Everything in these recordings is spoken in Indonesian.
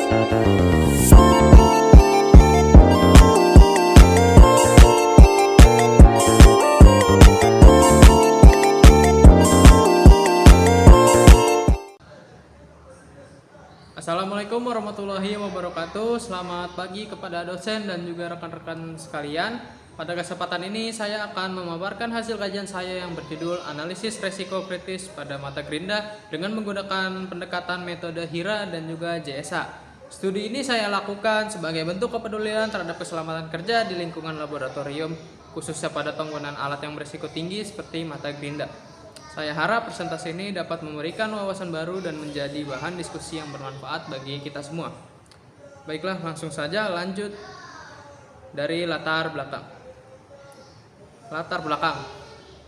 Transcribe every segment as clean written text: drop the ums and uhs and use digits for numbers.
Assalamualaikum warahmatullahi wabarakatuh. Selamat pagi kepada dosen dan juga rekan-rekan sekalian. Pada kesempatan ini saya akan memaparkan hasil kajian saya yang berjudul Analisis Resiko Kritis pada Mata Gerinda dengan menggunakan pendekatan metode HIRA dan juga JSA. Studi ini saya lakukan sebagai bentuk kepedulian terhadap keselamatan kerja di lingkungan laboratorium, khususnya pada penggunaan alat yang berisiko tinggi seperti mata gerinda. Saya harap presentasi ini dapat memberikan wawasan baru dan menjadi bahan diskusi yang bermanfaat bagi kita semua. Baiklah, langsung saja lanjut dari latar belakang.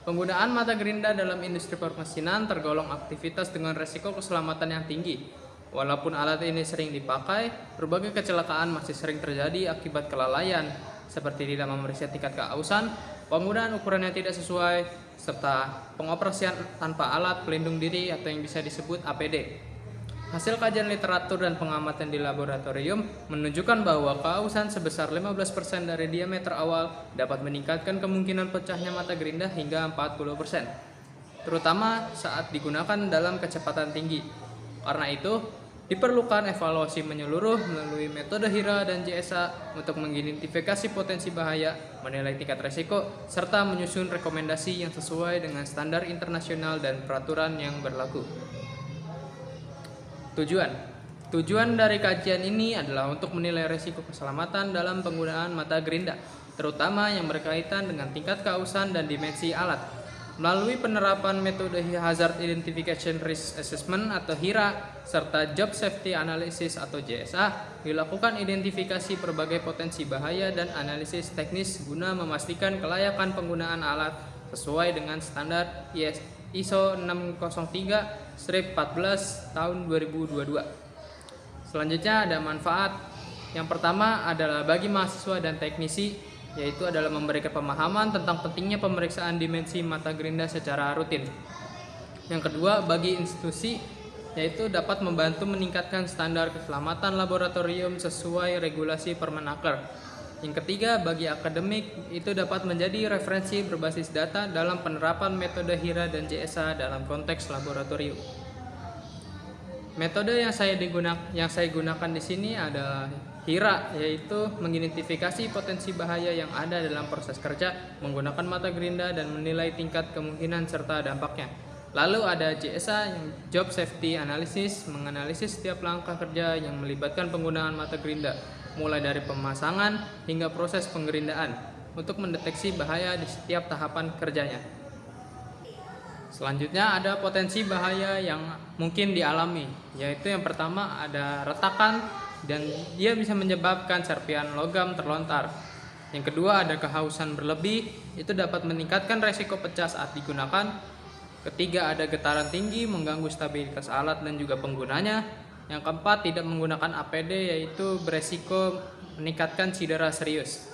Penggunaan mata gerinda dalam industri permesinan tergolong aktivitas dengan resiko keselamatan yang tinggi. Walaupun alat ini sering dipakai, berbagai kecelakaan masih sering terjadi akibat kelalaian, seperti tidak memeriksa tingkat keausan, penggunaan ukuran yang tidak sesuai, serta pengoperasian tanpa alat pelindung diri atau yang bisa disebut APD. Hasil kajian literatur dan pengamatan di laboratorium menunjukkan bahwa keausan sebesar 15% dari diameter awal dapat meningkatkan kemungkinan pecahnya mata gerinda hingga 40%, terutama saat digunakan dalam kecepatan tinggi. Karena itu, diperlukan evaluasi menyeluruh melalui metode HIRA dan JSA untuk mengidentifikasi potensi bahaya, menilai tingkat resiko, serta menyusun rekomendasi yang sesuai dengan standar internasional dan peraturan yang berlaku. Tujuan dari kajian ini adalah untuk menilai resiko keselamatan dalam penggunaan mata gerinda, terutama yang berkaitan dengan tingkat keausan dan dimensi alat. Melalui penerapan metode Hazard Identification Risk Assessment atau HIRA serta Job Safety Analysis atau JSA, dilakukan identifikasi berbagai potensi bahaya dan analisis teknis guna memastikan kelayakan penggunaan alat sesuai dengan standar ISO 603/14 tahun 2022. Selanjutnya ada manfaat. Yang pertama adalah bagi mahasiswa dan teknisi, yaitu adalah memberikan pemahaman tentang pentingnya pemeriksaan dimensi mata gerinda secara rutin. Yang kedua, bagi institusi, yaitu dapat membantu meningkatkan standar keselamatan laboratorium sesuai regulasi Permenaker. Yang ketiga, bagi akademik, itu dapat menjadi referensi berbasis data dalam penerapan metode HIRA dan JSA dalam konteks laboratorium. Metode yang saya gunakan di sini adalah HIRA, yaitu mengidentifikasi potensi bahaya yang ada dalam proses kerja menggunakan mata gerinda dan menilai tingkat kemungkinan serta dampaknya. Lalu ada JSA, yang Job Safety Analysis, menganalisis setiap langkah kerja yang melibatkan penggunaan mata gerinda, mulai dari pemasangan hingga proses penggerindaan, untuk mendeteksi bahaya di setiap tahapan kerjanya. Selanjutnya ada potensi bahaya yang mungkin dialami, yaitu yang pertama ada retakan dan dia bisa menyebabkan serpian logam terlontar. Yang kedua ada kehausan berlebih, itu dapat meningkatkan resiko pecah saat digunakan. Ketiga ada getaran tinggi mengganggu stabilitas alat dan juga penggunanya. Yang keempat tidak menggunakan APD, yaitu beresiko meningkatkan cedera serius.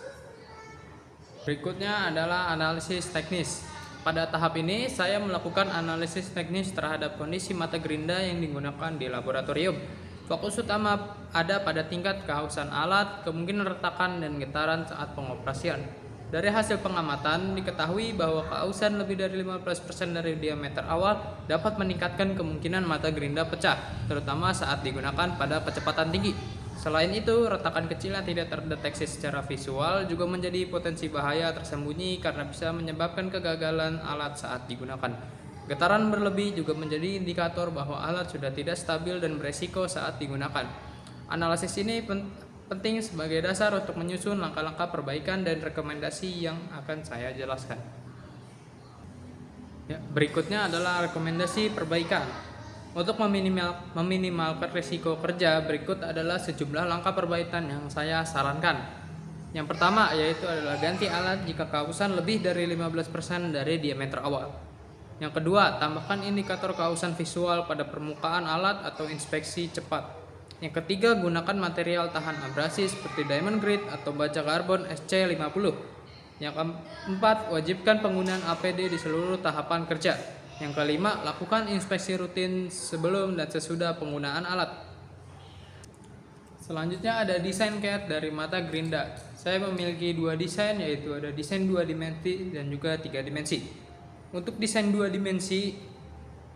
Berikutnya adalah analisis teknis. Pada tahap ini saya melakukan analisis teknis terhadap kondisi mata gerinda yang digunakan di laboratorium. Fokus utama ada pada tingkat kehausan alat, kemungkinan retakan dan getaran saat pengoperasian. Dari hasil pengamatan diketahui bahwa kehausan lebih dari 15% dari diameter awal dapat meningkatkan kemungkinan mata gerinda pecah, terutama saat digunakan pada kecepatan tinggi. Selain itu, retakan kecil yang tidak terdeteksi secara visual juga menjadi potensi bahaya tersembunyi karena bisa menyebabkan kegagalan alat saat digunakan. Getaran berlebih juga menjadi indikator bahwa alat sudah tidak stabil dan beresiko saat digunakan. Analisis ini penting sebagai dasar untuk menyusun langkah-langkah perbaikan dan rekomendasi yang akan saya jelaskan. Berikutnya adalah rekomendasi perbaikan. Untuk meminimalkan risiko kerja, berikut adalah sejumlah langkah perbaikan yang saya sarankan. Yang pertama yaitu adalah ganti alat jika kehausan lebih dari 15% dari diameter awal. Yang kedua, tambahkan indikator kehausan visual pada permukaan alat atau inspeksi cepat. Yang ketiga, gunakan material tahan abrasi seperti diamond grade atau baja karbon SC50. Yang keempat, wajibkan penggunaan APD di seluruh tahapan kerja. Yang kelima, lakukan inspeksi rutin sebelum dan sesudah penggunaan alat. Selanjutnya ada desain CAD dari Mata Grinda. Saya memiliki dua desain, yaitu ada desain 2 dimensi dan juga 3 dimensi. Untuk desain 2 dimensi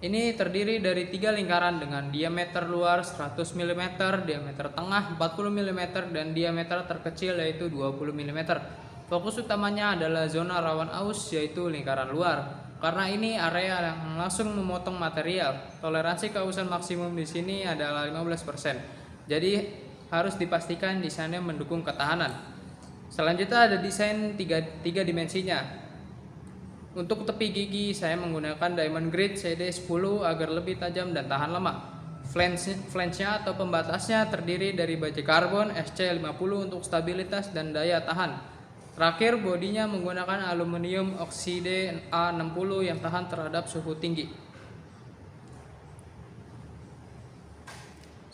ini terdiri dari 3 lingkaran dengan diameter luar 100 mm, diameter tengah 40 mm, dan diameter terkecil yaitu 20 mm. Fokus utamanya adalah zona rawan aus, yaitu lingkaran luar. Karena ini area yang langsung memotong material, toleransi keausan maksimum di sini adalah 15%. Jadi harus dipastikan desainnya mendukung ketahanan. Selanjutnya ada desain 3 dimensinya. Untuk tepi gigi saya menggunakan diamond grade CD10 agar lebih tajam dan tahan lama. Flange-nya atau pembatasnya terdiri dari baja karbon SC50 untuk stabilitas dan daya tahan. Terakhir, bodinya menggunakan aluminium oksida A60 yang tahan terhadap suhu tinggi.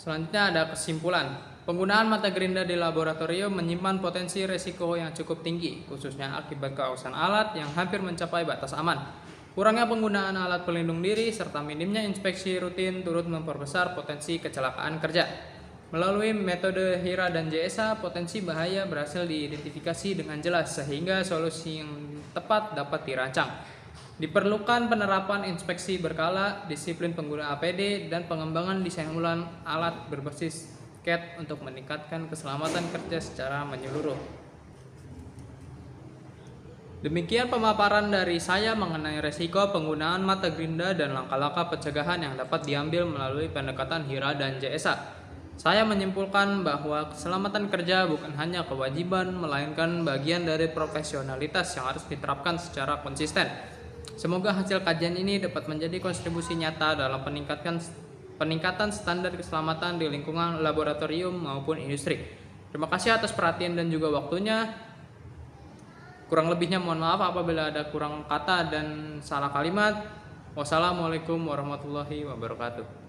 Selanjutnya ada kesimpulan. Penggunaan mata gerinda di laboratorium menyimpan potensi resiko yang cukup tinggi, khususnya akibat keausan alat yang hampir mencapai batas aman. Kurangnya penggunaan alat pelindung diri serta minimnya inspeksi rutin turut memperbesar potensi kecelakaan kerja. Melalui metode HIRA dan JSA, potensi bahaya berhasil diidentifikasi dengan jelas sehingga solusi yang tepat dapat dirancang. Diperlukan penerapan inspeksi berkala, disiplin pengguna APD, dan pengembangan desain ulang alat berbasis CAD untuk meningkatkan keselamatan kerja secara menyeluruh. Demikian pemaparan dari saya mengenai resiko penggunaan mata gerinda dan langkah-langkah pencegahan yang dapat diambil melalui pendekatan HIRA dan JSA. Saya menyimpulkan bahwa keselamatan kerja bukan hanya kewajiban, melainkan bagian dari profesionalitas yang harus diterapkan secara konsisten. Semoga hasil kajian ini dapat menjadi kontribusi nyata dalam peningkatan standar keselamatan di lingkungan laboratorium maupun industri. Terima kasih atas perhatian dan juga waktunya. Kurang lebihnya mohon maaf apabila ada kurang kata dan salah kalimat. Wassalamualaikum warahmatullahi wabarakatuh.